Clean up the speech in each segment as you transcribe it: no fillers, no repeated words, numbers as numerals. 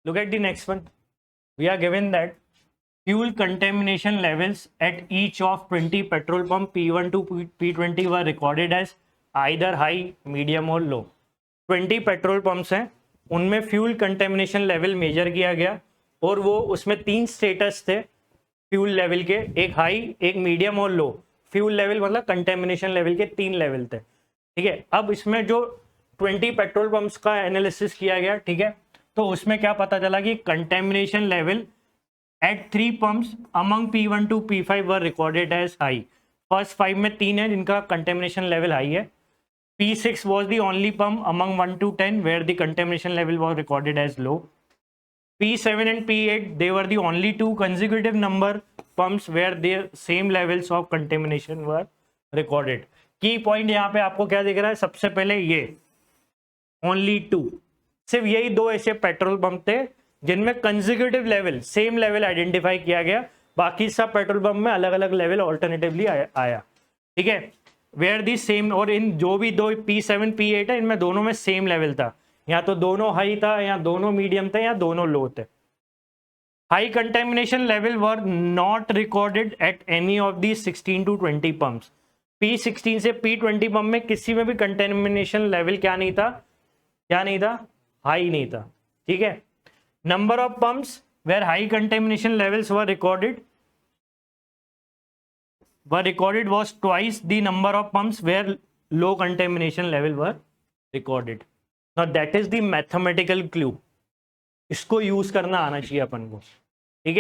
Look at the next one. We are given that fuel contamination levels at each of 20 petrol pump P1 to P20 were recorded as either high, medium और low. 20 petrol pumps हैं, उनमें fuel contamination level major किया गया और वो उसमें 3 status थे fuel level के, एक हाई, एक मीडियम और लो. फ्यूल लेवल मतलब कंटेमिनेशन लेवल के 3 लेवल थे. ठीक है, अब इसमें जो 20 पेट्रोल पंप्स का एनालिसिस किया गया, ठीक है, तो उसमें क्या पता चला कि contamination level at 3 pumps among P1 to P5 were recorded as high. First 5 में 3 है जिनका कंटेमिनेशन लेवल हाई है. P6 was the only pump among 1 to 10 where the contamination level was recorded as low. P7 and P8, they were the only 2 consecutive number pumps where the same levels of contamination were recorded. Key point यहाँ पे आपको क्या दिख रहा है? सबसे पहले ये only 2, सिर्फ यही 2 ऐसे पेट्रोल पंप थे जिनमें consecutive level, same level identify किया गया. बाकी सब पेट्रोल पंप में अलग अलग लेवल ऑल्टरनेटिवली आया. ठीक है, वेयर दी सेम, और इन जो भी 2 P7 P8 है इनमें दोनों में सेम लेवल था. या तो दोनों हाई था, या दोनों मीडियम थे, या दोनों लो थे. High contamination level were not recorded at any of the 16 to 20 pumps. P16 से P20 पंप में किसी में भी कंटेमिनेशन लेवल क्या नहीं था, हाई नहीं था. ठीक है, number of pumps where high contamination levels were recorded was twice the number of pumps where low contamination level were recorded. Now that is the mathematical clue. इसको यूज करना आना चाहिए अपन को. ठीक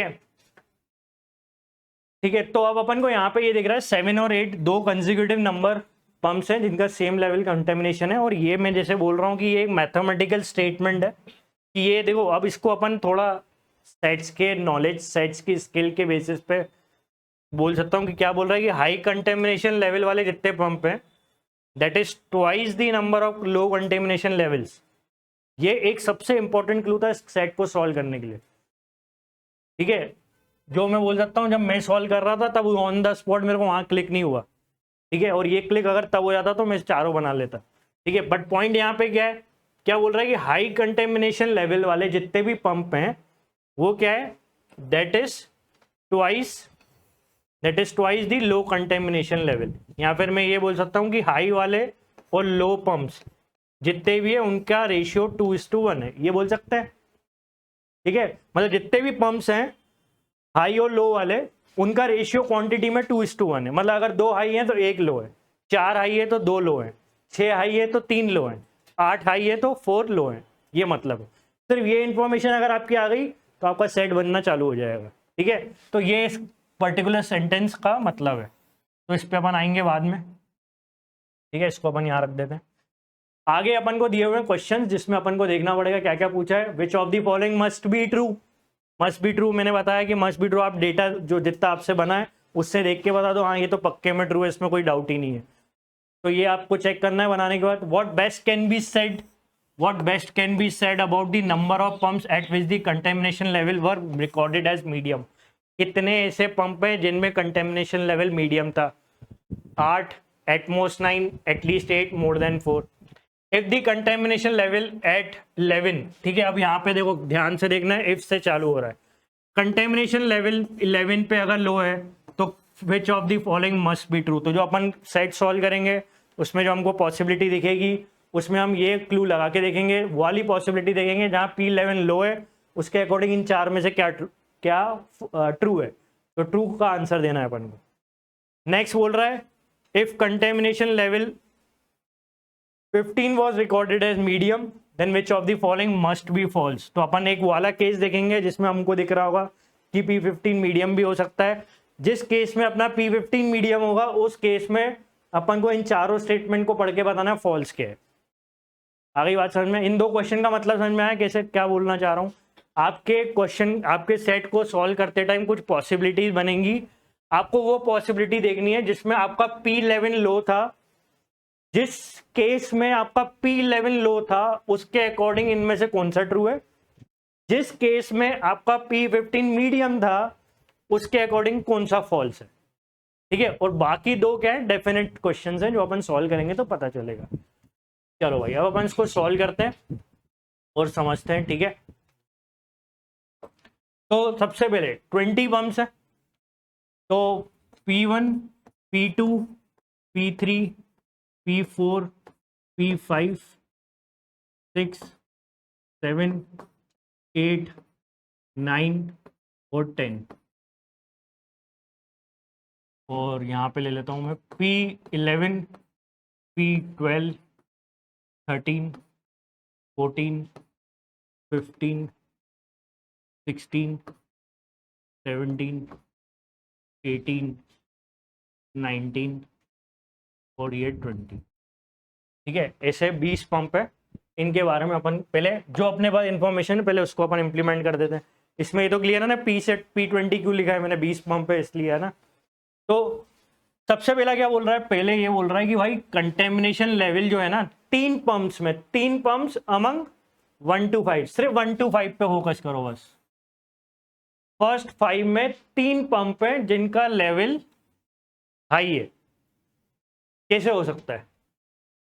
है, तो अब अपन को यहाँ पे ये दिख रहा है 7 और 8 2 कंसेक्यूटिव नंबर पंप्स हैं जिनका सेम लेवल कंटेमिनेशन है. और ये मैं जैसे बोल रहा हूँ कि ये एक मैथमेटिकल स्टेटमेंट है कि ये देखो, अब इसको अपन थोड़ा सेट्स के नॉलेज, सेट्स की स्किल के बेसिस पे बोल सकता हूँ कि क्या बोल रहा है कि हाई कंटेमिनेशन लेवल वाले जितने पंप हैं that is twice the number of low contamination levels. ये एक सबसे इंपॉर्टेंट क्लू था सेट को सॉल्व करने के लिए. ठीक है, जो मैं बोल सकता हूँ जब मैं सॉल्व कर रहा था तब ऑन द स्पॉट मेरे को वहाँ क्लिक नहीं हुआ. ठीक है, और ये क्लिक अगर तब हो जाता तो मैं चारों बना लेता. ठीक है, बट पॉइंट यहाँ पे क्या है, क्या बोल रहा है कि हाई कंटेमिनेशन लेवल वाले जितने भी पंप हैं वो क्या है, that is twice the low contamination level. या फिर मैं ये बोल सकता हूँ कि हाई वाले और लो पंप्स जितने भी है उनका रेशियो 2:1 है, ये बोल सकते हैं. ठीक है, मतलब जितने भी पंप्स हैं हाई और लो वाले उनका रेशियो क्वांटिटी में 2:1 है. मतलब अगर 2 हाई है तो 1 लो है, 4 हाई है तो 2 लो है, 6 हाई है तो 3 लो है, 8 हाई है तो 4 लो है. ये मतलब है. सिर्फ ये इंफॉर्मेशन अगर आपकी आ गई तो आपका सेट बनना चालू हो जाएगा. ठीक है, तो ये पर्टिकुलर सेंटेंस का मतलब है. तो इस पे अपन आएंगे बाद में. ठीक है, इसको अपन यहाँ रख देते हैं. आगे अपन को दिए हुए क्वेश्चन जिसमें अपन को देखना पड़ेगा क्या क्या पूछा है. Which of the following must be true. Must be true मैंने बताया कि मस्ट बी ट्रू, आप डेटा जो जितना आपसे बना है उससे देख के बता दो हाँ ये तो पक्के में ट्रू है, इसमें कोई डाउट ही नहीं है. तो ये आपको चेक करना है बनाने के बाद. What best can be said about the number of pumps at which the contamination level were recorded as medium. कितने ऐसे पंप है जिनमें कंटेमिनेशन लेवल मीडियम था? 8, at most 9, at least 8, more than 4. If the contamination level at 11. ठीक है, अब यहाँ पे देखो ध्यान से देखना है, इफ से चालू हो रहा है. कंटेमिनेशन लेवल 11 पे अगर लो है तो which of the following must be true. तो जो अपन सेट सॉल्व करेंगे उसमें जो हमको पॉसिबिलिटी दिखेगी उसमें हम ये क्लू लगा के देखेंगे, वाली पॉसिबिलिटी देखेंगे जहाँ P11 लो है उसके अकॉर्डिंग इन 4 में से क्या ट्रू है. तो ट्रू का आंसर देना है अपन को. नेक्स्ट बोल रहा है if contamination level 15 was recorded as medium then which of the following must be false. तो अपन एक वाला केस देखेंगे जिसमें हमको दिख रहा होगा कि P15 मीडियम भी हो सकता है. जिस केस में अपना P15 मीडियम होगा उस केस में अपन को इन चारों स्टेटमेंट को पढ़ के बताना है फॉल्स क्या है. आगे बात समझ में, इन 2 क्वेश्चन का मतलब समझ में आया कैसे क्या बोलना चाह रहा हूँ. आपके क्वेश्चन, आपके सेट को सॉल्व करते टाइम कुछ पॉसिबिलिटीज बनेंगी. आपको वो पॉसिबिलिटी देखनी है जिसमें आपका P11 लो था. जिस केस में आपका P11 लो था उसके अकॉर्डिंग इनमें से कौन सा ट्रू है. जिस केस में आपका P15 मीडियम था उसके अकॉर्डिंग कौन सा फॉल्स है. ठीक है, और बाकी 2 क्या है, डेफिनेट क्वेश्चंस हैं जो अपन सॉल्व करेंगे तो पता चलेगा. चलो भाई अब अपन इसको सॉल्व करते हैं और समझते हैं. ठीक है, तो सबसे पहले 20 पंप्स है, तो P1, P2, P3, P4, P5, 6, 7, 8, 9 और 10। और यहाँ पे ले लेता हूँ मैं P11, P12, 13, 14, 15, 16, 17, 18, 19 और ये 20। ठीक है, ऐसे 20 पंप है। इनके बारे में अपन पहले जो अपने पास इंफॉर्मेशन है पहले उसको अपन इम्प्लीमेंट कर देते हैं। इसमें ये तो क्लियर है ना, P से P20 क्यों लिखा है मैंने, 20 पंप है इसलिए, है ना। तो सबसे पहला क्या बोल रहा है, पहले ये बोल रहा है कि भाई कंटेमिनेशन लेवल जो है ना 3 पंप्स में, 3 पंप्स अमंग 1 to 5, सिर्फ 1 to 5 पे फोकस करो बस। फर्स्ट 5 में 3 पंप है जिनका लेवल हाई है। कैसे हो सकता है,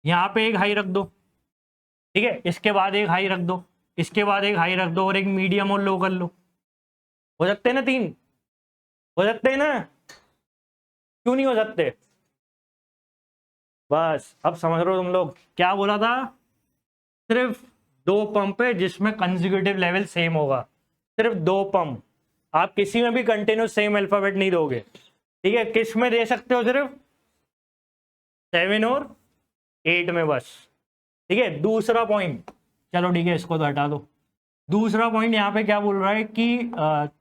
यहां पे एक हाई रख दो, ठीक है, इसके बाद एक हाई रख दो, इसके बाद एक हाई रख दो और एक मीडियम और लो कर लो। हो सकते हैं ना, 3 हो सकते हैं ना, क्यों नहीं हो सकते। बस अब समझ रहे हो तुम लोग क्या बोला था, सिर्फ 2 पंप है जिसमें कंसेक्यूटिव लेवल सेम होगा, सिर्फ 2 पंप। आप किसी में भी कंटिन्यूस सेम अल्फाबेट नहीं दोगे, ठीक है। किस में दे सकते हो, सिर्फ 7 और 8 में बस, ठीक है। दूसरा पॉइंट, चलो ठीक है इसको तो हटा दो। दूसरा पॉइंट यहाँ पे क्या बोल रहा है कि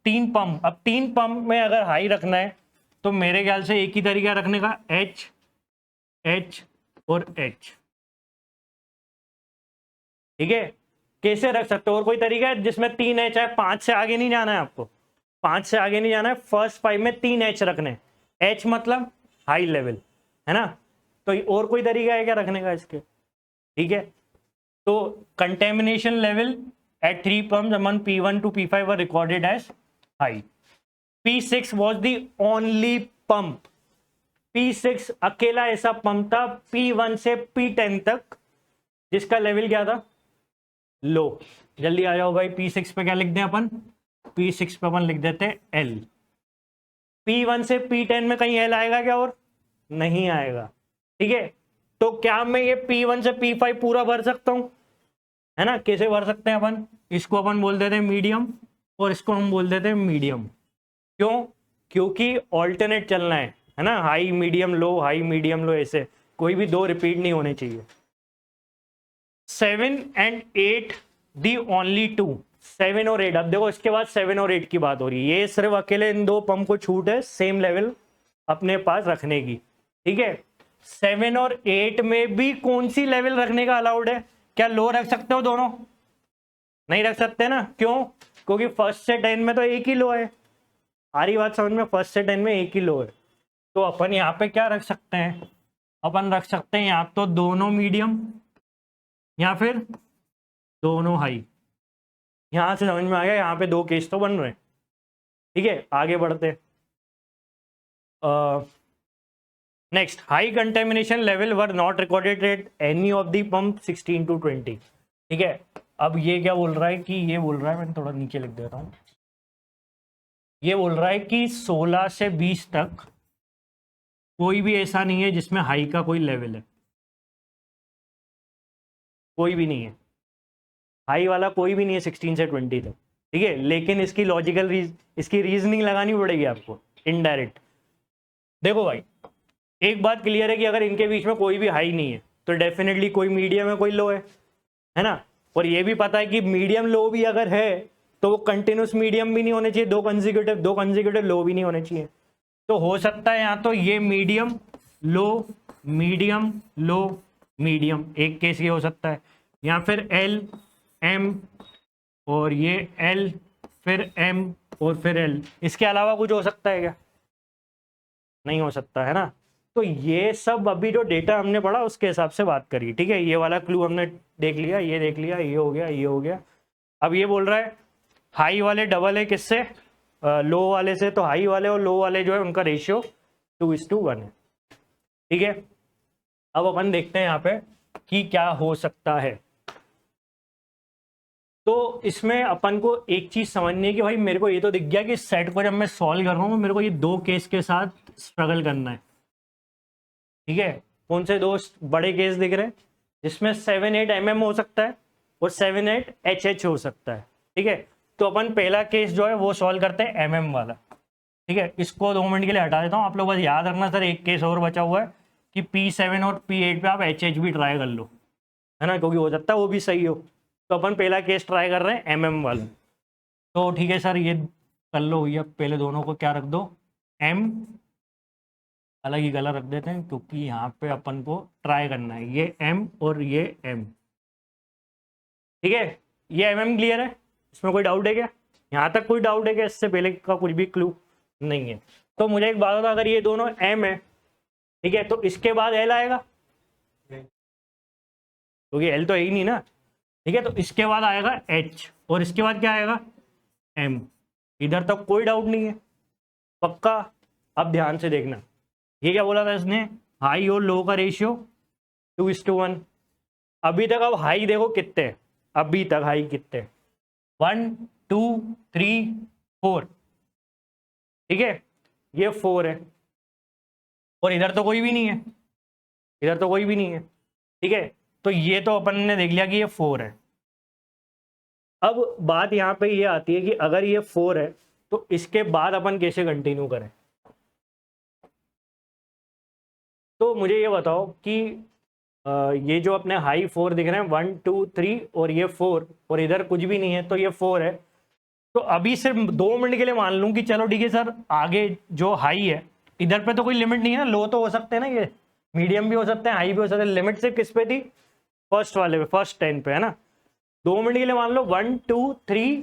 3 पंप, अब 3 पंप में अगर हाई रखना है तो मेरे ख्याल से एक ही तरीका रखने का, H, H और H, ठीक है। कैसे रख सकते हो, और कोई तरीका है जिसमें 3 H है, 5 से आगे नहीं जाना है आपको, 5 से आगे नहीं जाना है। फर्स्ट 5 में 3 H रखने, H मतलब हाई लेवल, है ना। तो और कोई तरीका है क्या रखने का इसके, ठीक है। तो contamination level at 3 pumps among P1 to P5 were recorded as high. P6 was the only pump. P6 अकेला ऐसा पंप था P1 से P10 तक जिसका लेवल क्या था, लो। जल्दी आ जाओ भाई, P6 पे क्या लिख दें अपन, P6 पे अपन लिख देते L। P1 से P10 में कहीं L आएगा क्या, और नहीं आएगा, ठीक है। तो क्या मैं ये P1 से P5 पूरा भर सकता हूं, है ना। कैसे भर सकते हैं अपन, इसको अपन बोल देते हैं मीडियम और इसको हम बोल देते हैं मीडियम। क्यों, क्योंकि ऑल्टरनेट चलना है ना, high medium low, high medium low, ऐसे कोई भी 2 रिपीट नहीं होने चाहिए। 7 and 8 दी ओनली 2, 7 और 8। अब देखो इसके बाद 7 और 8 की बात हो रही है, ये सिर्फ अकेले इन 2 पंप को छूट है सेम लेवल अपने पास रखने की, ठीक है। 7 और 8 में भी कौन सी लेवल रखने का अलाउड है, क्या लो रख सकते हो दोनों, नहीं रख सकते ना। क्यों, क्योंकि फर्स्ट से 10 में तो एक ही लो है, आ रही बात समझ में, फर्स्ट से 10 में एक ही लो है। तो अपन यहाँ पे क्या रख सकते हैं, अपन रख सकते हैं या तो दोनों मीडियम या फिर दोनों हाई। यहां से समझ में आ गया, यहाँ पे 2 केस तो बन रहे हैं, ठीक है। आगे बढ़ते, next, high contamination level were not recorded at any of the pump 16 to 20, ठीक है। अब ये क्या बोल रहा है कि, ये बोल रहा है, मैं थोड़ा नीचे लिख देता हूँ, ये बोल रहा है कि 16 से 20 तक कोई भी ऐसा नहीं है जिसमें हाई का कोई लेवल है, कोई भी नहीं है, हाई वाला कोई भी नहीं है 16 से 20 तक, ठीक है। लेकिन इसकी लॉजिकल इसकी रीजनिंग लगानी पड़ेगी आपको, इनडायरेक्ट। देखो भाई, एक बात क्लियर है कि अगर इनके बीच में कोई भी हाई नहीं है तो डेफिनेटली कोई मीडियम है, कोई लो है ना। और ये भी पता है कि मीडियम लो भी अगर है तो वो कंटिन्यूस मीडियम भी नहीं होने चाहिए, दो कंसेक्यूटिव लो भी नहीं होने चाहिए। तो हो सकता है यहाँ तो ये medium low medium low medium, एक केस ये हो सकता है, या फिर एल एम और ये एल फिर एम और फिर एल। इसके अलावा कुछ हो सकता है क्या, नहीं हो सकता, है ना। तो ये सब अभी जो डेटा हमने पढ़ा उसके हिसाब से बात करी, ठीक है। ये वाला क्लू हमने देख लिया, ये देख लिया, ये हो गया, ये हो गया। अब ये बोल रहा है हाई वाले डबल है किससे, लो वाले से। तो हाई वाले और लो वाले जो है उनका रेशियो 2:1 है, ठीक है। अब अपन देखते हैं यहाँ पे कि क्या हो सकता है। तो इसमें अपन को एक चीज समझनी है कि भाई मेरे को ये तो दिख गया कि सेट को जब मैं सॉल्व कर रहा हूँ मेरे को ये दो केस के साथ स्ट्रगल करना है, ठीक है। कौन से दो बड़े केस दिख रहे हैं? जिसमें 7-8 mm हो सकता है और 7-8 HH हो सकता है, ठीक है। तो अपन पहला केस जो है वो सॉल्व करते हैं mm वाला, ठीक है। इसको 2 मिनट के लिए हटा देता हूँ। आप लोग बस याद रखना सर, एक केस और बचा हुआ है कि P7 और P8 पे आप HH भी ट्राई कर लो, है ना, क्योंकि हो सकता है वो भी सही हो। तो अपन पहला केस ट्राई कर रहे हैं mm वाला। तो ठीक है सर, ये कर लो भैया, पहले दोनों को क्या रख दो, m, अलग ही गला रख देते हैं क्योंकि यहाँ पे अपन को ट्राई करना है, ये m और ये m, ठीक है। ये mm क्लियर है, इसमें कोई डाउट है क्या? यहाँ तक कोई डाउट है क्या? इससे पहले का कुछ भी क्लू नहीं है। तो मुझे एक बात बता, अगर ये दोनों m है, ठीक है, तो इसके बाद l आएगा क्योंकि l तो है ही नहीं ना, ठीक है। तो इसके बाद आएगा h और इसके बाद क्या आएगा, m। इधर तक कोई डाउट नहीं है, पक्का। अब ध्यान से देखना, ये क्या बोला था इसने, हाई और लो का रेशियो 2:1। अभी तक अब हाई देखो कितने, अभी तक हाई कितने, 1 2 3 4, ठीक है, ये 4 है और इधर तो कोई भी नहीं है, इधर तो कोई भी नहीं है, ठीक है। तो ये तो अपन ने देख लिया कि ये 4 है। अब बात यहाँ पे ये आती है कि अगर ये 4 है तो इसके बाद अपन कैसे कंटिन्यू करें। तो मुझे ये बताओ कि ये जो अपने हाई 4 दिख रहे हैं 1 2 3 और ये 4 और इधर कुछ भी नहीं है तो ये 4 है। तो अभी सिर्फ 2 मिनट के लिए मान लूँ कि चलो ठीक है सर, आगे जो हाई है इधर पे तो कोई लिमिट नहीं है ना, लो तो हो सकते हैं ना, ये मीडियम भी हो सकते हैं, हाई भी हो सकते हैं। लिमिट सिर्फ किस पे थी, फर्स्ट वाले पे, फर्स्ट 10 पे, है ना। 2 मिनट के लिए मान लो 1 2 3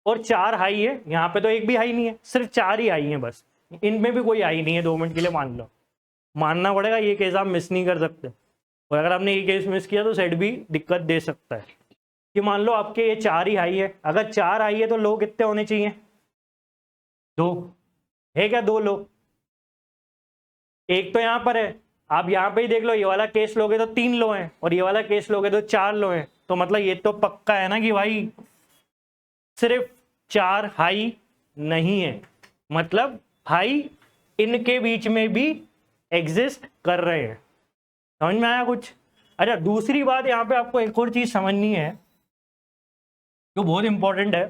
और 4 हाई है, यहाँ पे तो एक भी हाई नहीं है, सिर्फ 4 ही हाई है बस, इनमें भी कोई हाई नहीं है। 2 मिनट के लिए मान लो, मानना पड़ेगा, ये केस आप मिस नहीं कर सकते। और अगर आपने ये केस मिस किया तो सेट भी दिक्कत दे सकता है। कि मान लो आपके ये 4 ही हाई है, अगर 4 हाई है तो लो कितने होने चाहिए, 2 है क्या, 2 लो, एक तो यहाँ पर है। आप यहाँ पे ही देख लो, ये वाला केस लोगे तो 3 लो हैं और ये वाला केस लोगे तो 4 लो हैं। तो मतलब ये तो पक्का है ना कि भाई सिर्फ 4 हाई नहीं है, मतलब हाई इनके बीच में भी एग्जिस्ट कर रहे हैं। समझ में आया कुछ? अच्छा, दूसरी बात यहाँ पे आपको एक और चीज समझनी है जो बहुत इंपॉर्टेंट है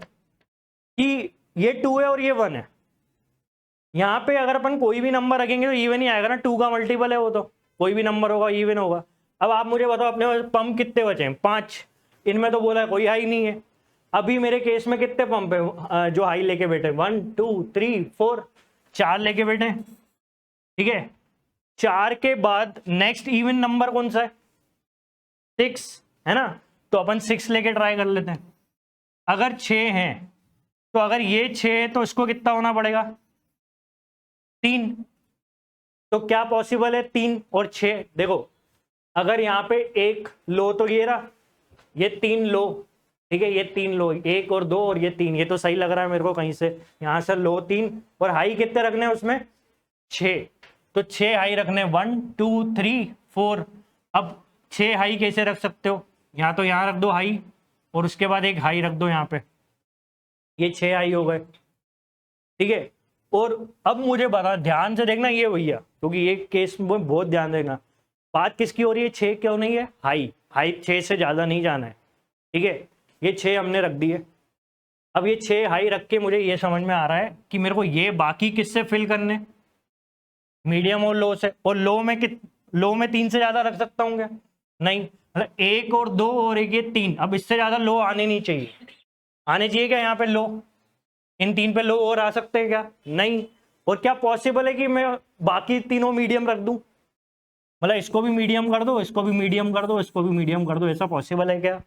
कि ये 2 है और ये 1 है। यहाँ पे अगर अपन कोई भी नंबर रखेंगे तो इवन ही आएगा ना, 2 का मल्टीपल है वो, तो कोई भी नंबर होगा इवन होगा। अब आप मुझे बताओ अपने पंप कितने बचे हैं, 5, इनमें तो बोला है कोई हाई नहीं है। अभी मेरे केस में कितने पंप है जो हाई लेके बैठे, 1 2 3 4, 4 लेके बैठे, ठीक है। 4 के बाद नेक्स्ट इवन नंबर कौन सा है, 6, है ना। तो अपन 6 लेके ट्राई कर लेते हैं। अगर 6 है तो अगर ये 6 है तो इसको कितना होना पड़ेगा, 3। तो क्या पॉसिबल है, 3 और 6, देखो अगर यहाँ पे एक लो तो ये रहा, ये 3 लो, ठीक है, ये 3 लो, 1 और 2 और ये 3, ये तो सही लग रहा है मेरे को कहीं से। यहाँ से लो 3 और हाई कितने रखने हैं उसमें, 6, तो 6 हाई रखने, 1 2 3 4। अब 6 हाई कैसे रख सकते हो, यहाँ तो यहाँ रख दो हाई और उसके बाद एक हाई रख दो यहाँ पे, ये 6 हाई हो गए, ठीक है। और अब मुझे बता, ध्यान से देखना ये भैया, क्योंकि ये केस में बहुत ध्यान देना, बात किसकी हो रही है, 6 क्यों नहीं है, हाई, हाई 6 से ज्यादा नहीं जाना है, ठीक है। ये 6 हमने रख दिए। अब ये 6 हाई रख के मुझे ये समझ में आ रहा है कि मेरे को ये बाकी किससे फिल करने, मीडियम और लो से। और लो में 3 से ज्यादा रख सकता हूँ क्या, नहीं, मतलब 1 और 2 और एक ये 3। अब इससे ज्यादा लो आने नहीं चाहिए, आने चाहिए क्या यहाँ पे लो, इन 3 पे लो और आ सकते हैं क्या, नहीं। और क्या पॉसिबल है कि मैं बाकी तीनों मीडियम रख दूं, मतलब इसको भी मीडियम कर दो, इसको भी मीडियम कर दो, इसको भी मीडियम कर दो, ऐसा पॉसिबल है क्या?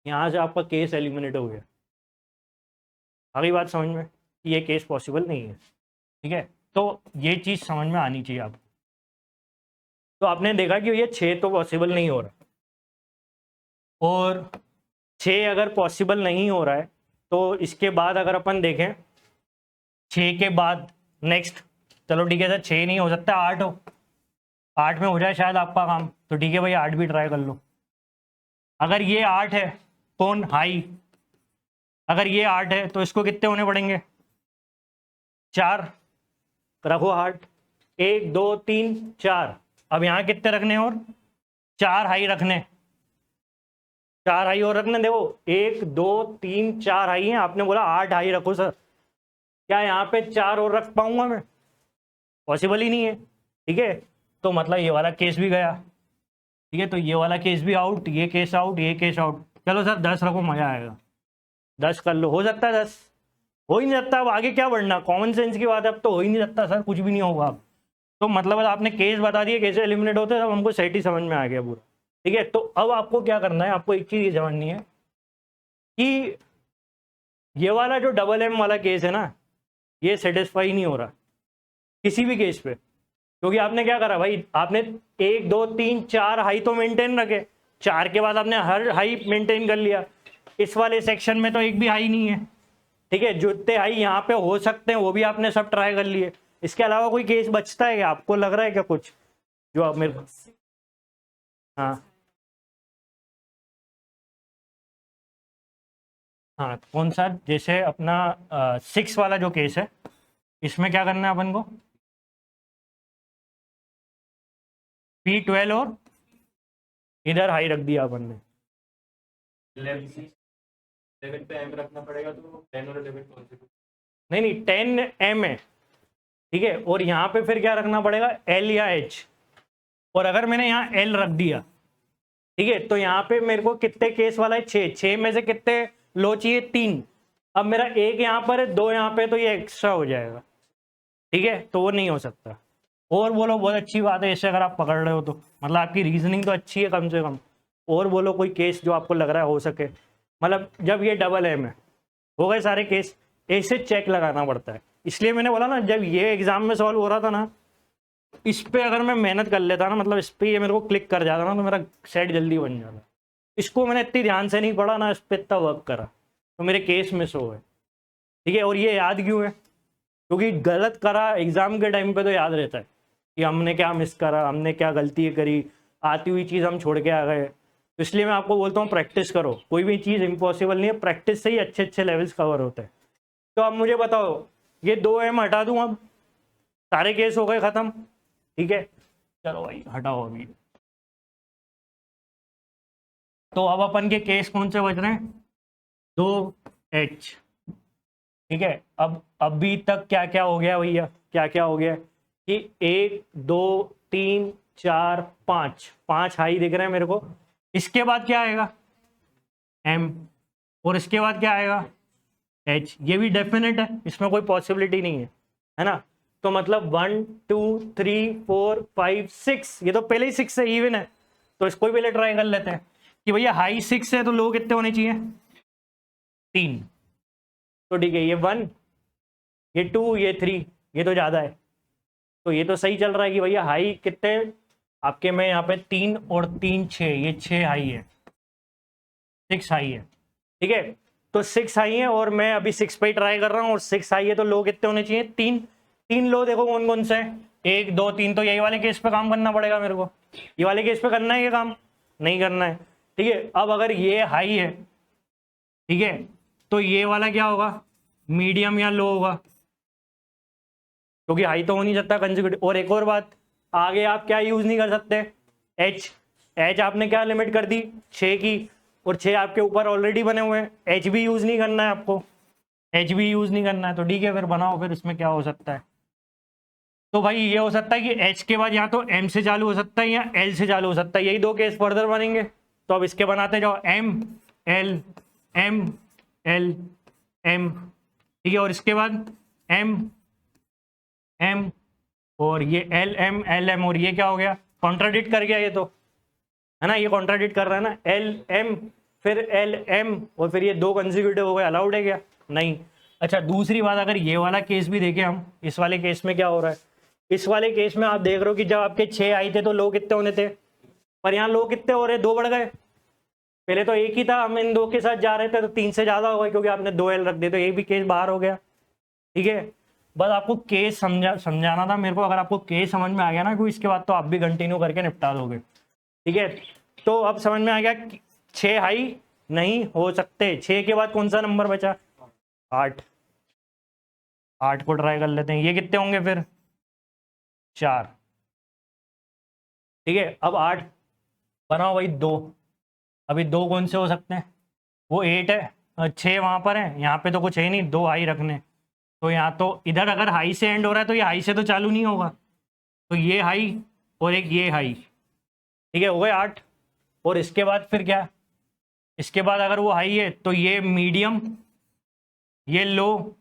यहाँ से आपका केस एलिमिनेट हो गया। अगली बात समझ में, ये केस पॉसिबल नहीं है, ठीक है। तो ये चीज समझ में आनी चाहिए आपको। तो आपने देखा कि ये 6 तो पॉसिबल नहीं हो रहा, और 6 अगर पॉसिबल नहीं हो रहा है तो इसके बाद अगर अपन देखें 6 के बाद नेक्स्ट, चलो ठीक है सर 6 नहीं हो सकता, 8 हो, 8 में हो जाए शायद आपका काम, तो ठीक है भाई 8 भी ट्राई कर लो। अगर ये 8 है, कौन, हाई, अगर ये 8 है तो इसको कितने होने पड़ेंगे? 4। रखो हार्ट, 1 2 3 4। अब यहाँ कितने रखने और 4 हाई रखने, 4 हाई और रखने। देखो 1 2 3 4 हाई हैं, आपने बोला 8 हाई रखो सर, क्या यहाँ पे 4 और रख पाऊंगा मैं? पॉसिबल ही नहीं है। ठीक है, तो मतलब ये वाला केस भी गया। ठीक है, तो ये वाला केस भी आउट, ये केस आउट, ये केस आउट। चलो सर 10 रखो, मजा आएगा। 10 कर लो, हो सकता है 10, हो ही नहीं सकता। अब आगे क्या बढ़ना, कॉमन सेंस की बात है, अब तो हो ही नहीं सकता सर, कुछ भी नहीं होगा अब। तो मतलब आपने केस बता दिए कैसे एलिमिनेट होते हैं, अब हमको सेट ही समझ में आ गया पूरा। ठीक है, तो अब आपको क्या करना है, आपको एक चीज ये समझनी है कि ये वाला जो डबल एम वाला केस है ना, ये सेटिस्फाई नहीं हो रहा किसी भी केस पे, क्योंकि आपने क्या करा भाई, आपने 1 2 3 4 हाई तो मेंटेन रखे, 4 के बाद आपने हर हाई मेंटेन कर लिया। इस वाले सेक्शन में तो एक भी हाई नहीं है। ठीक है, जितने हाई यहाँ पे हो सकते हैं वो भी आपने सब ट्राई कर लिए। इसके अलावा कोई केस बचता है क्या, आपको लग रहा है क्या कुछ जो आप मेरे को? हाँ हाँ, कौन सा? जैसे अपना 6 वाला जो केस है, इसमें क्या करना है अपन को? P12 और इधर हाई रख दिया अपन ने। 11 पे एम रखना पड़ेगा, तो 10 और 11 कौन से? नहीं नहीं, 10 एम है। ठीक है, और यहाँ पे फिर क्या रखना पड़ेगा, एल या एच। और अगर मैंने यहाँ एल रख दिया, ठीक है, तो यहाँ पे मेरे को कितने केस वाला है, 6। 6 में से कितने लो चाहिए, 3। अब मेरा 1 यहाँ पर है, 2 यहाँ पे, तो ये एक्स्ट्रा हो जाएगा। ठीक है, तो वो नहीं हो सकता। और बोलो, बहुत अच्छी बात है ऐसे अगर आप पकड़ रहे हो तो, मतलब आपकी रीजनिंग तो अच्छी है कम से कम। और बोलो कोई केस जो आपको लग रहा है हो सके, मतलब जब ये डबल एम है, हो गए सारे केस, ऐसे चेक लगाना पड़ता है। इसलिए मैंने बोला ना, जब ये एग्जाम में सॉल्व हो रहा था ना, इस पे अगर मैं मेहनत कर लेता ना, मतलब इस पे ये मेरे को क्लिक कर जाता ना, तो मेरा सेट जल्दी बन जाता। इसको मैंने इतनी ध्यान से नहीं पढ़ा ना, इस पर इतना वर्क करा, तो मेरे केस मिस हो गए। ठीक है, और ये याद क्यों है, क्योंकि गलत करा एग्जाम के टाइम पे तो याद रहता है कि हमने क्या मिस करा, हमने क्या गलती करी, आती हुई चीज़ हम छोड़ के आ गए। तो इसलिए मैं आपको बोलता हूँ प्रैक्टिस करो, कोई भी चीज़ इम्पॉसिबल नहीं है, प्रैक्टिस से ही अच्छे अच्छे लेवल्स कवर होते हैं। तो अब मुझे बताओ, ये 2 एम हटा दूँ, अब सारे केस हो गए ख़त्म। ठीक है, चलो भाई हटाओ अभी। तो अब अपन के केस कौन से बच रहे हैं, 2H। ठीक है, अब अभी तक क्या क्या हो गया भैया, क्या क्या हो गया कि 1 2 3 4 5 हाई दिख रहे हैं मेरे को। इसके बाद क्या आएगा, M। और इसके बाद क्या आएगा, H। ये भी डेफिनेट है, इसमें कोई पॉसिबिलिटी नहीं है ना। तो मतलब 1 2 3 4 5 6, ये तो पहले ही 6 है, इवन है। तो इसको भी पहले ट्राई कर लेते हैं कि भैया हाई 6 है तो लो कितने होने चाहिए, 3। तो ठीक है, ये 1, ये 2, ये 3, ये तो ज़्यादा है। तो ये तो सही चल रहा है कि भैया हाई कितने आपके में, यहाँ पे 3 और 3 6, ये 6 हाई है, 6 हाई है। ठीक है, तो 6 हाई है और मैं अभी 6 पे ही ट्राई कर रहा हूँ, और 6 हाई है तो लो कितने होने चाहिए, 3। 3 लो देखो कौन कौन से है, 1 2 3। तो यही वाले केस पे काम करना पड़ेगा मेरे को, ये वाले केस पे करना है ये काम, नहीं करना है। ठीक है, अब अगर ये हाई है, ठीक है, तो ये वाला क्या होगा, मीडियम या लो होगा, क्योंकि हाई तो हो नहीं सकता कंसेक्यूटिव। और एक और बात, आगे आप क्या यूज नहीं कर सकते, एच। एच आपने क्या लिमिट कर दी, 6 की, और 6 आपके ऊपर ऑलरेडी बने हुए हैं, एच भी यूज नहीं करना है आपको, एच भी यूज नहीं करना है। तो ठीक है, फिर बनाओ, फिर इसमें क्या हो सकता है। तो भाई ये हो सकता है कि एच के बाद या तो एम से चालू हो सकता है या एल से चालू हो सकता है, यही 2 केस फर्दर बनेंगे। तो अब इसके बनाते जाओ, M L M L M. ठीक है, और इसके बाद एम एम, और ये एल एम एल एम, और ये क्या हो गया, कॉन्ट्राडिक्ट कर गया ये तो, है ना, ये कॉन्ट्राडिक्ट कर रहा है ना, एल एम फिर एल एम, और फिर ये 2 कंसेक्यूटिव हो गए, अलाउड है क्या, नहीं। अच्छा दूसरी बात, अगर ये वाला केस भी देखें हम, इस वाले केस में क्या हो रहा है, इस वाले केस में आप देख रहे हो कि जब आपके 6 आए थे तो लो कितने होने थे, पर यहाँ लो कितने हो रहे, 2 बढ़ गए। पहले तो 1 ही था, हम इन 2 के साथ जा रहे थे तो 3 से ज्यादा हो गए, क्योंकि आपने 2 एल रख दिए, तो ये भी केस बाहर हो गया। ठीक है, बस आपको केस समझाना था मेरे को। अगर आपको केस समझ में आ गया ना, क्योंकि इसके बाद तो आप भी कंटिन्यू करके निपटा दोगे। ठीक है, तो अब समझ में आ गया 6 हाई नहीं हो सकते। 6 के बाद कौन सा नंबर बचा? 8। 8 को ट्राई कर लेते हैं, ये कितने होंगे फिर? 4। ठीक है, अब 8 बनाओ भाई 2। अभी 2 कौन से हो सकते हैं? वो 8 है, 6 वहां पर है, यहाँ पे तो कुछ है नहीं, 2 हाई रखने। तो यहाँ तो इधर अगर हाई से एंड हो रहा है तो ये हाई से तो चालू नहीं होगा, तो ये हाई और एक ये हाई। ठीक है, हो गए 8। और इसके बाद फिर क्या? इसके बाद अगर वो हाई है तो ये मीडियम, ये लो,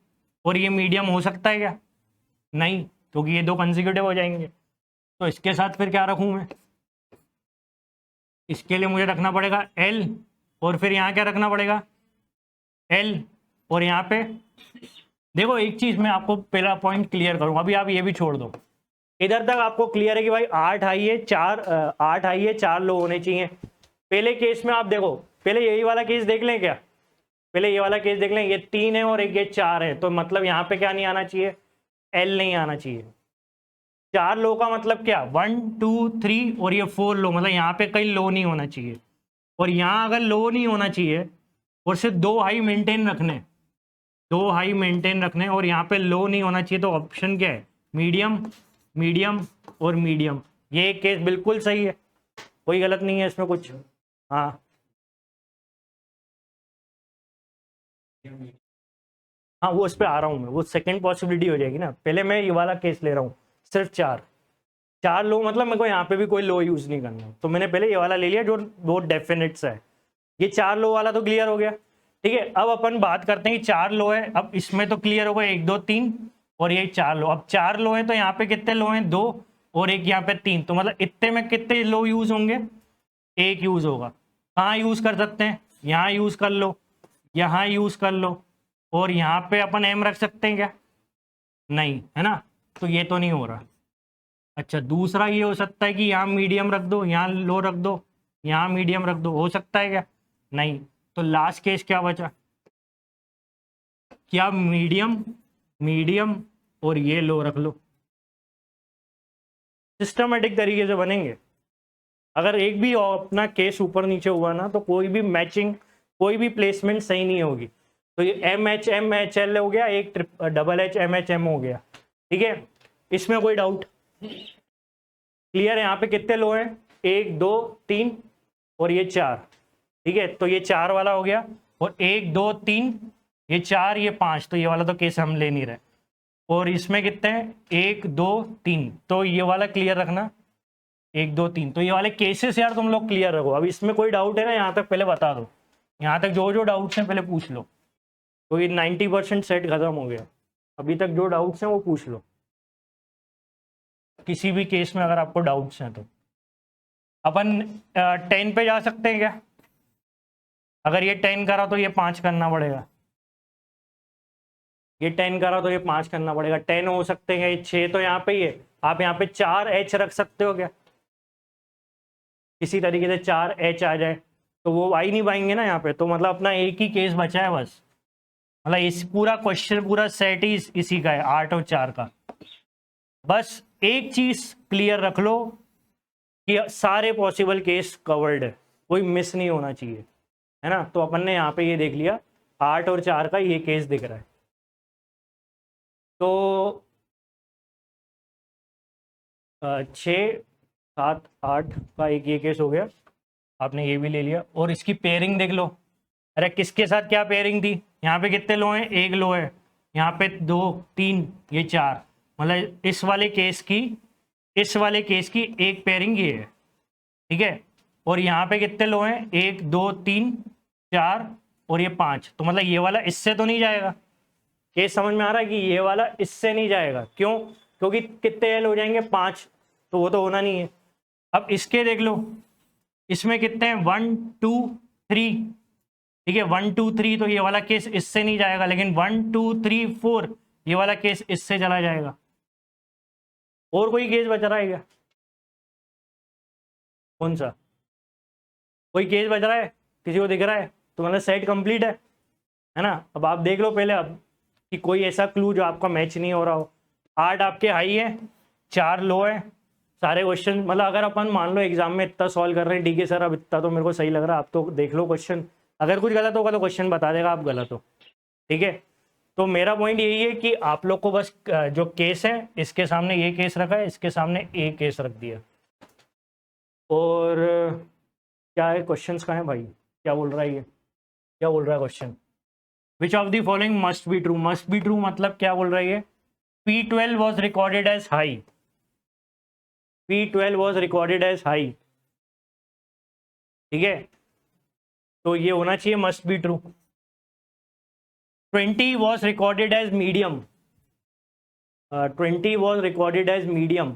और ये मीडियम हो सकता है क्या? नहीं, क्योंकि ये 2 कंसेक्यूटिव हो जाएंगे। तो इसके साथ फिर क्या रखूं मैं? इसके लिए मुझे रखना पड़ेगा एल, और फिर यहाँ क्या रखना पड़ेगा? एल, और यहाँ पे देखो एक चीज मैं आपको पहला पॉइंट क्लियर करूँ, अभी आप ये भी छोड़ दो। इधर तक आपको क्लियर है कि भाई 8 हाई है, 8 हाई है, 4 लो होने चाहिए। पहले केस में आप देखो, पहले यही वाला केस देख लें क्या? पहले ये वाला केस देख लें, ये 3 है और एक ये 4 है, तो मतलब यहाँ पे क्या नहीं आना चाहिए? एल नहीं आना चाहिए। 4 लो का मतलब क्या? 1 2 3 और ये 4 लो, मतलब यहाँ पे कहीं लो नहीं होना चाहिए। और यहाँ अगर लो नहीं होना चाहिए और सिर्फ 2 हाई मेंटेन रखने, 2 हाई मेंटेन रखने, और यहाँ पे लो नहीं होना चाहिए, तो ऑप्शन क्या है? मीडियम, मीडियम और मीडियम। ये एक केस बिल्कुल सही है, कोई गलत नहीं है इसमें कुछ। हाँ हाँ, वो उस पर आ रहा हूँ मैं, वो सेकंड पॉसिबिलिटी हो जाएगी ना। पहले मैं ये वाला केस ले रहा हूँ, सिर्फ 4 लो, मतलब मेरे को यहाँ पे भी कोई लो यूज नहीं करना, तो मैंने पहले ये वाला ले लिया जो बहुत डेफिनेट सा है। ये 4 लो वाला तो क्लियर हो गया। ठीक है, अब अपन बात करते हैं कि 4 लो है। अब इसमें तो क्लियर होगा 1 2 3, और ये 4 लो। अब 4 लो है तो यहाँ पे कितने लो हैं? 2, और एक यहाँ पे 3, तो मतलब इतने में कितने लो यूज होंगे? 1 यूज होगा। कहाँ यूज कर सकते हैं? यहाँ यूज कर लो, यहाँ यूज कर लो, और यहाँ पे अपन एम रख सकते हैं क्या? नहीं, है ना, तो ये तो नहीं हो रहा। अच्छा, दूसरा ये हो सकता है कि यहाँ मीडियम रख दो, यहाँ लो रख दो, यहाँ मीडियम रख दो, हो सकता है क्या? नहीं। तो लास्ट केस क्या बचा? क्या मीडियम, मीडियम और ये लो रख लो। सिस्टमेटिक तरीके से बनेंगे। अगर एक भी अपना केस ऊपर नीचे हुआ ना, तो कोई भी मैचिंग, कोई भी प्लेसमेंट सही नहीं होगी। तो ये MHMHL हो गया, एक HHMHM हो गया। ठीक है, इसमें कोई डाउट? क्लियर है? यहाँ पे कितने लो हैं? 1 2 3 और ये 4। ठीक है, तो ये 4 वाला हो गया, और 1 2 3, ये 4, ये 5, तो ये वाला तो केस हम ले नहीं रहे। और इसमें कितने हैं? 1 2 3, तो ये वाला क्लियर रखना, 1 2 3, तो ये वाले केसेस यार तुम लोग क्लियर रखो। अब इसमें कोई डाउट है ना, यहाँ तक पहले बता दो। यहाँ तक जो जो डाउट्स हैं पहले पूछ लो, तो ये 90% सेट खत्म हो गया। अभी तक जो डाउट्स हैं वो पूछ लो, किसी भी केस में अगर आपको डाउट्स हैं तो। अपन 10 पे जा सकते हैं क्या? अगर ये 10 करा तो ये 5 करना पड़ेगा, ये 10 करा तो ये 5 करना पड़ेगा। 10 हो सकते हैं, ये 6 तो यहाँ पे ही है। आप यहाँ पे 4H रख सकते हो क्या? किसी तरीके से 4H आ जाए तो वो आ ही नहीं पाएंगे ना यहाँ पे, तो मतलब अपना एक ही केस बचा है बस। मतलब इस पूरा क्वेश्चन, पूरा सेट ही इसी का है, 8 और 4 का। बस एक चीज क्लियर रख लो कि सारे पॉसिबल केस कवर्ड है, कोई मिस नहीं होना चाहिए, है ना। तो अपन ने यहाँ पे ये देख लिया, 8 और 4 का ये केस दिख रहा है। तो 6 7 8 का एक ये केस हो गया, आपने ये भी ले लिया। और इसकी पेयरिंग देख लो। अरे किसके साथ क्या पेयरिंग थी? यहाँ पे कितने लो हैं? 1 लो है, यहाँ पे 2 3, ये 4, मतलब इस वाले केस की, इस वाले केस की एक पेयरिंग ये है। ठीक है, और यहाँ पे कितने लो हैं? 1 2 3 4 और ये 5, तो मतलब ये वाला इससे तो नहीं जाएगा। केस समझ में आ रहा है कि ये वाला इससे नहीं जाएगा? क्यों? क्योंकि कितने एल हो जाएंगे? 5, तो वो तो होना नहीं है। अब इसके देख लो, इसमें कितने हैं? 1 2 3। ठीक है, 1 2 3, तो ये वाला केस इससे नहीं जाएगा, लेकिन 1 2 3 4 ये वाला केस इससे चला जाएगा। और कोई केस बच रहा है क्या? कौन सा? कोई केस बच रहा है? किसी को दिख रहा है? तो मतलब सेट कंप्लीट है ना। अब आप देख लो पहले अब कि कोई ऐसा क्लू जो आपका मैच नहीं हो रहा हो। 8 आपके हाई है, 4 लो है। सारे क्वेश्चन, मतलब अगर अपन मान लो एग्जाम में इतना सॉल्व कर रहे हैं, ठीक है सर अब इतना तो मेरे को सही लग रहा है, आप तो देख लो क्वेश्चन, अगर कुछ गलत होगा तो क्वेश्चन बता देगा आप गलत हो, ठीक है। तो मेरा पॉइंट यही है कि आप लोग को बस जो केस है इसके सामने ये केस रखा है, इसके सामने ए केस रख दिया। और क्या है, क्वेश्चंस कहाँ है भाई, क्या बोल रहा है ये, क्या बोल रहा है question, which of the following must be true. Must be true मतलब क्या बोल रहा है ये, P12 was recorded as high, P12 was recorded as high, ठीक है, तो ये होना चाहिए must be true. 20 was recorded as medium, 20 was recorded as medium,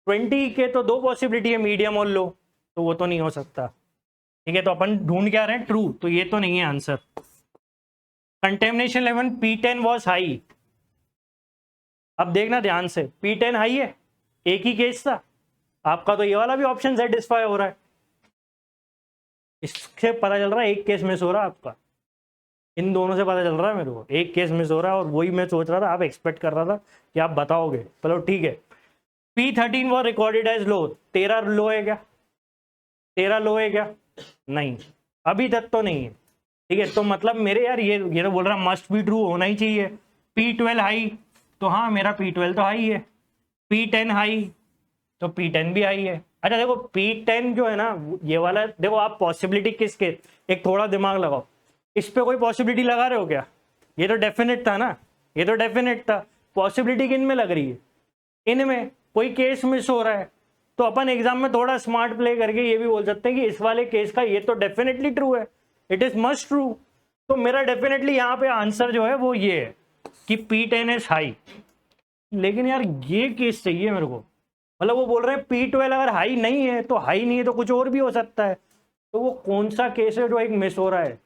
20 के तो दो पॉसिबिलिटी है, मीडियम और लो, तो वो तो नहीं हो सकता, ठीक है। तो अपन ढूंढ क्या रहे हैं, ट्रू, तो ये तो नहीं है answer. Contamination level P10 was high, अब देखना ध्यान से, P10 हाई है, एक ही केस था आपका, तो ये वाला भी ऑप्शन सेटिस्फाई हो रहा है, इससे पता चल रहा है एक केस मिस हो रहा है आपका, इन दोनों से पता चल रहा है मेरे को एक केस मिस हो रहा है, और वही मैं सोच रहा था, आप एक्सपेक्ट कर रहा था कि आप बताओगे, चलो ठीक है। P13 was recorded as low, 13 low है क्या, 13 लो है क्या, नहीं, अभी तक तो नहीं है, ठीक है। तो मतलब मेरे यार ये तो बोल रहा मस्ट बी ट्रू होना ही चाहिए। P12 हाई, तो हाँ मेरा P12 तो हाई है, P10 हाई, तो P10 भी हाई है। अच्छा देखो P10 जो है ना, ये वाला देखो, आप पॉसिबिलिटी किसके, एक थोड़ा दिमाग लगाओ, इस पे कोई पॉसिबिलिटी लगा रहे हो क्या, ये तो डेफिनेट था ना, ये तो डेफिनेट था, पॉसिबिलिटी किन में लग रही है, इनमें, कोई केस मिस हो रहा है, तो अपन एग्जाम में थोड़ा स्मार्ट प्ले करके ये भी बोल सकते हैं कि इस वाले केस का ये तो डेफिनेटली ट्रू है, इट इज मस्ट ट्रू। तो मेरा डेफिनेटली यहाँ पे आंसर जो है वो ये है कि P10 इज हाई। लेकिन यार ये केस चाहिए मेरे को, मतलब वो बोल रहे हैं P12 अगर हाई नहीं है तो हाई नहीं है तो कुछ और भी हो सकता है, तो वो कौन सा केस है जो एक मिस हो रहा है,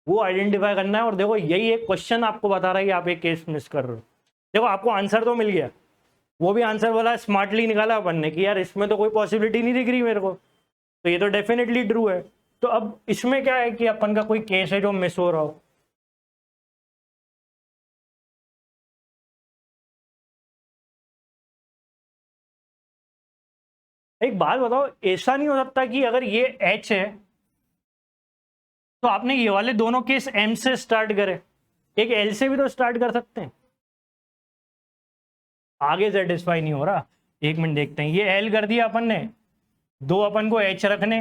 वो आइडेंटिफाई करना है। और देखो यही एक क्वेश्चन आपको बता रहा है कि आप एक केस मिस कर रहे हो। देखो आपको आंसर तो मिल गया, वो भी आंसर बोला स्मार्टली निकाला अपन ने कि यार इसमें तो कोई पॉसिबिलिटी नहीं दिख रही मेरे को, तो ये तो डेफिनेटली ट्रू है। तो अब इसमें क्या है कि अपन का कोई केस है जो मिस हो रहा हो, एक बात बताओ, ऐसा नहीं हो सकता कि अगर ये H है तो आपने ये वाले दोनों केस M से स्टार्ट करे, एक L से भी तो स्टार्ट कर सकते हैं, आगे सेटिस्फाई नहीं हो रहा, एक मिनट देखते हैं। ये L कर दिया अपन ने, दो अपन को H रखने,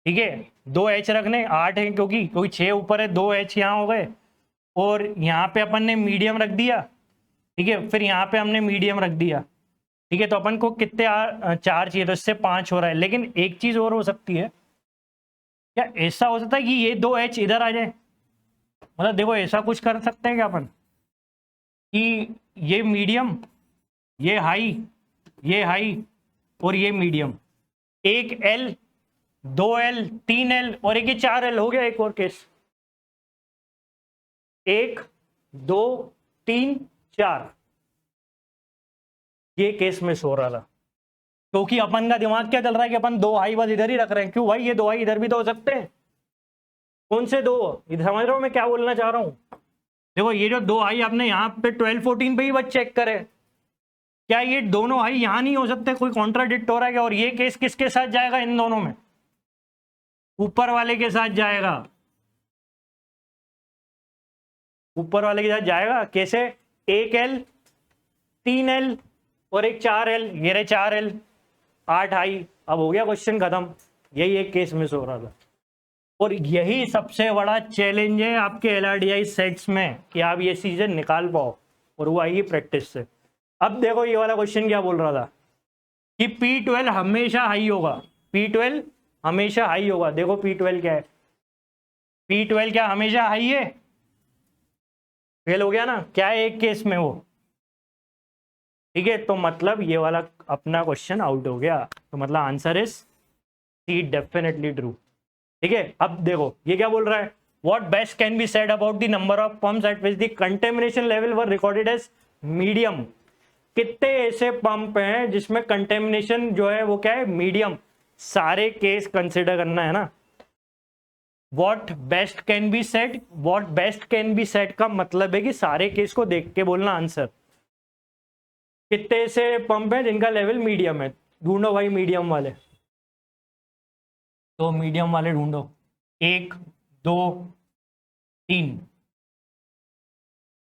ठीक है, दो H रखने, 8 है क्योंकि 6 ऊपर है, दो H यहाँ हो गए, और यहाँ पे अपन ने मीडियम रख दिया, ठीक है, फिर यहाँ पे हमने मीडियम रख दिया, ठीक है। तो अपन को कितने 4 चाहिए, तो इससे 5 हो रहा है। लेकिन एक चीज और हो सकती है, क्या ऐसा हो सकता है कि ये दो H इधर आ जाए, मतलब देखो ऐसा कुछ कर सकते हैं क्या अपन कि ये मीडियम, ये हाई, ये हाई, और ये मीडियम, एक L, दो L, तीन L, और एक ये 4 L, हो गया एक और केस, 1 2 3 4, ये केस मिस हो रहा था क्योंकि अपन का दिमाग क्या चल रहा है कि अपन दो हाई बस इधर ही रख रहे हैं। क्यों भाई, ये दो हाई इधर भी तो हो सकते हैं, कौन से दो, इधर समझ रहे हो मैं क्या बोलना चाह रहा हूं। देखो ये जो दो हाई आपने यहाँ पे 12 14 पे ही बस चेक करे, क्या ये दोनों हाई यहाँ नहीं हो सकते, कोई कॉन्ट्राडिक्ट हो रहा है क्या। और ये केस किसके साथ जाएगा, इन दोनों में ऊपर वाले के साथ जाएगा, ऊपर वाले के साथ जाएगा। कैसे, एक L, 3L, और एक 4L, ये रहे 4L, 8 हाई, अब हो गया क्वेश्चन खत्म। यही एक केस मिस हो रहा था, और यही सबसे बड़ा चैलेंज है आपके LRDI सेट्स में कि आप ये चीजें निकाल पाओ, और वो आएगी प्रैक्टिस से। अब देखो ये वाला क्वेश्चन क्या बोल रहा था कि P12 हमेशा हाई होगा, P12 हमेशा हाई होगा। देखो P12 क्या है, P12 क्या हमेशा हाई है, फेल हो गया ना, क्या है एक केस में वो, ठीक है। तो मतलब ये वाला अपना क्वेश्चन आउट हो गया, तो मतलब answer is C, definitely true, ठीक है। अब देखो ये क्या बोल रहा है, what best can be said about the number of pumps at which the contamination level were recorded as medium. कितने ऐसे पंप हैं जिसमें कंटेमिनेशन जो है वो क्या है, मीडियम, सारे केस कंसिडर करना है ना। What best can be said, what best can be said का मतलब है कि सारे केस को देख के बोलना आंसर। कितने ऐसे पंप हैं जिनका लेवल मीडियम है, ढूंढो भाई मीडियम वाले, तो मीडियम वाले ढूंढो। 1 2 3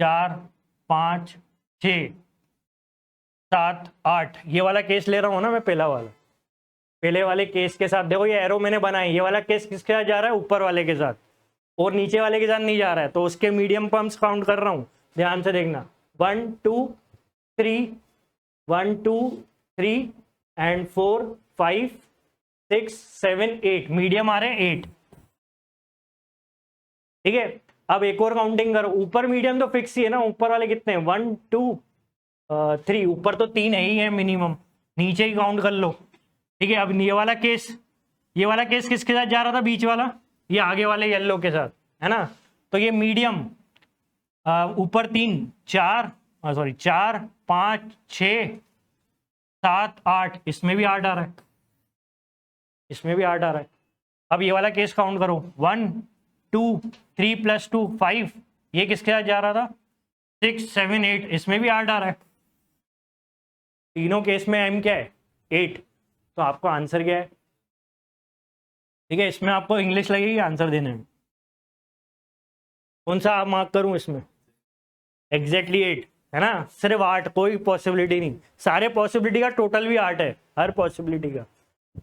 4 5 6 7 8, ये वाला केस ले रहा हूँ ना मैं, पहला वाला, पहले वाले केस के साथ देखो ये एरो मैंने बनाई, ये वाला केस किसके साथ जा रहा है, ऊपर वाले के साथ, और नीचे वाले के साथ नहीं जा रहा है, तो उसके मीडियम पम्प्स काउंट कर रहा हूँ, ध्यान से देखना, 1 2 3 1 2 3 एंड 4 5 6 7 8, मीडियम आ रहे हैं 8, ठीक है। अब एक और काउंटिंग करो, ऊपर मीडियम तो फिक्स ही है ना, ऊपर वाले कितने हैं, 1 2 3, ऊपर तो 3 है ही है मिनिमम, नीचे ही काउंट कर लो, ठीक है। अब ये वाला केस किसके साथ जा रहा था, बीच वाला, ये आगे वाले येलो के साथ, है ना, तो ये मीडियम ऊपर 3 4 4 5 6 7 8, इसमें भी 8 आ रहा है, इसमें भी 8 आ रहा है। अब ये वाला केस काउंट करो, 1 2 3 + 2 5, ये किसके साथ जा रहा था, 6 7 8, इसमें भी 8 आ रहा है, तीनों केस में m क्या है, 8, तो आपका आंसर क्या है, ठीक है। इसमें आपको इंग्लिश लगेगी आंसर देने में, कौन सा आप मार्क करूं इसमें, एग्जैक्टली 8 है ना, सिर्फ 8, कोई पॉसिबिलिटी नहीं, सारे पॉसिबिलिटी का टोटल भी 8 है, हर पॉसिबिलिटी का।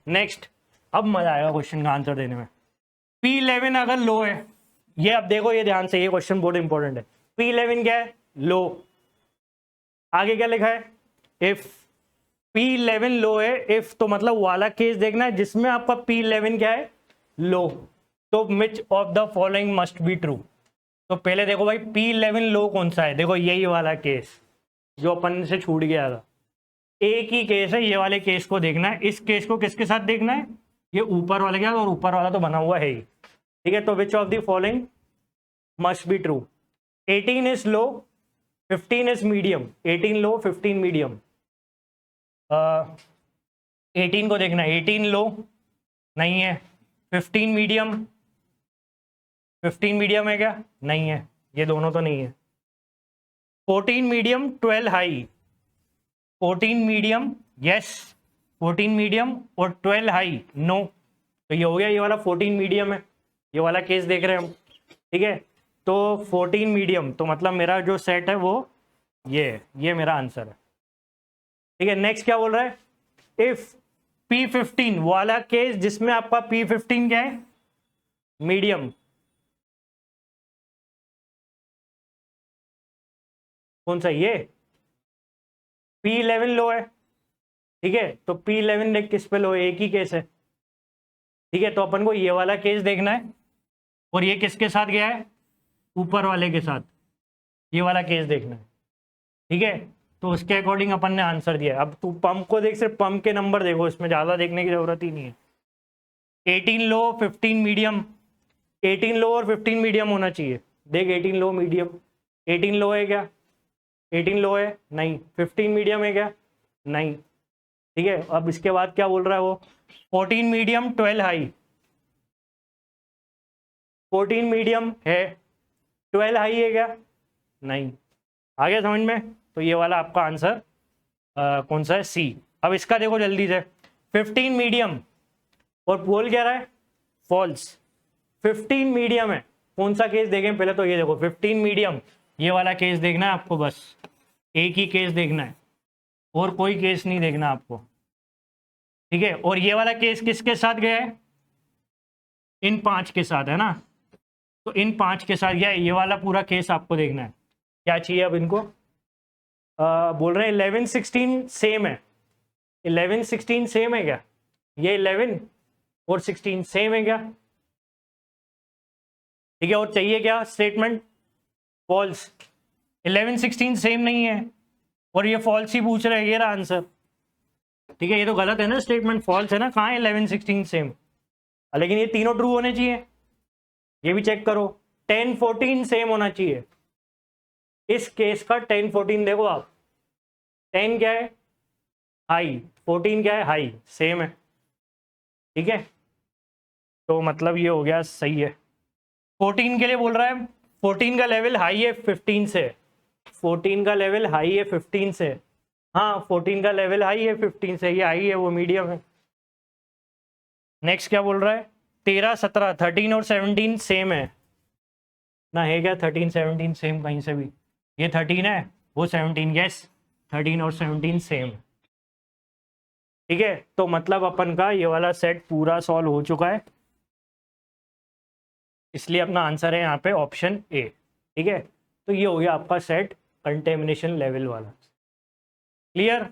नेक्स्ट, अब मजा आएगा क्वेश्चन का आंसर देने में। P11 अगर लो है, ये अब देखो, ये ध्यान से, ये क्वेश्चन बहुत इंपॉर्टेंट है। P11 क्या है, लो, आगे क्या लिखा है, इफ P11 लो है, इफ तो मतलब वाला केस देखना है जिसमें आपका P11 क्या है, लो, तो which of the following must be true. तो पहले देखो भाई P11 लो कौन सा है, देखो यही वाला केस जो अपन से छूट गया था, एक ही केस है, ये वाले केस को देखना है, इस केस को किसके साथ देखना है, ये ऊपर वाले के साथ, और ऊपर वाला तो बना हुआ है ही, ठीक है। तो which of the following must be true, 18 is low 15 is medium, 18 low 15 medium, 18 को देखना, 18 लो नहीं है, 15 मीडियम, 15 मीडियम है क्या, नहीं है, ये दोनों तो नहीं है, 14 medium 12 high, 14 medium yes, 14 medium और 12 हाई नो, तो ये हो गया, ये वाला 14 मीडियम है, ये वाला केस देख रहे हैं हम, ठीक है। तो 14 मीडियम, तो मतलब मेरा जो सेट है वो ये मेरा आंसर है, ठीक है। नेक्स्ट क्या बोल रहा है, इफ P15 वाला केस जिसमें आपका P15 क्या है, मीडियम, कौन सा, ये P11 लो है, ठीक है, तो P11 देख किस पे लो है, एक ही केस है, ठीक है। तो अपन को ये वाला केस देखना है, और ये किसके साथ गया है, ऊपर वाले के साथ, ये वाला केस देखना है, ठीक है। तो उसके अकॉर्डिंग अपन ने आंसर दिया। अब तू पंप को देख, सिर्फ पंप के नंबर देखो, इसमें ज़्यादा देखने की जरूरत ही नहीं है। 18 लो 15 मीडियम, 18 लो और 15 मीडियम होना चाहिए, देख 18 लो मीडियम, 18 लो है क्या, 18 लो है नहीं, 15 मीडियम है क्या, नहीं, ठीक है। अब इसके बाद क्या बोल रहा है वो, 14 मीडियम 12 हाई, 14 मीडियम है, 12 हाई है क्या, नहीं, आ गया समझ में। तो ये वाला आपका आंसर कौन सा है, सी। अब इसका देखो जल्दी से, 15 मीडियम और बोल क्या रहा है, फॉल्स, 15 मीडियम है, कौन सा केस देखें पहले, तो ये देखो 15 मीडियम, ये वाला केस देखना है आपको, बस एक ही केस देखना है, और कोई केस नहीं देखना आपको, ठीक है। और ये वाला केस किसके साथ गया है, इन 5 के साथ, है ना, तो इन 5 के साथ गया है, ये वाला पूरा केस आपको देखना है। क्या चाहिए अब इनको, बोल रहे हैं 11 16 सेम है, 11 16 सेम है क्या, ये 11 और 16 सेम है क्या, ठीक है। और चाहिए क्या स्टेटमेंट, फॉल्स, 11 16 सेम नहीं है, और ये फॉल्स ही पूछ रहे हैं, ये रहा आंसर, ठीक है। ये तो गलत है ना, स्टेटमेंट फॉल्स है ना, कहाँ है 11 16 सेम, लेकिन ये तीनों ट्रू होने चाहिए, ये भी चेक करो, 10 14 सेम होना चाहिए, इस केस का 10 14 देखो आप, 10 क्या है हाई, 14 क्या है हाई, सेम है, ठीक है। तो मतलब ये हो गया सही है। 14 के लिए बोल रहा है, 14 का लेवल हाई है 15 से, 14 का लेवल हाई है 15 से, हाँ 14 का लेवल हाई है 15 से, ये हाई है वो मीडियम है। नेक्स्ट क्या बोल रहा है, 13 17 13 और 17 सेम है ना, है क्या 13 17 सेम कहीं से भी? ये 13 है, वो 17, यस 13 और 17 सेम। ठीक है, तो मतलब अपन का ये वाला सेट पूरा सॉल्व हो चुका है, इसलिए अपना आंसर है यहाँ पे ऑप्शन ए। ठीक है, तो ये हो गया आपका सेट कंटेमिनेशन लेवल वाला। क्लियर?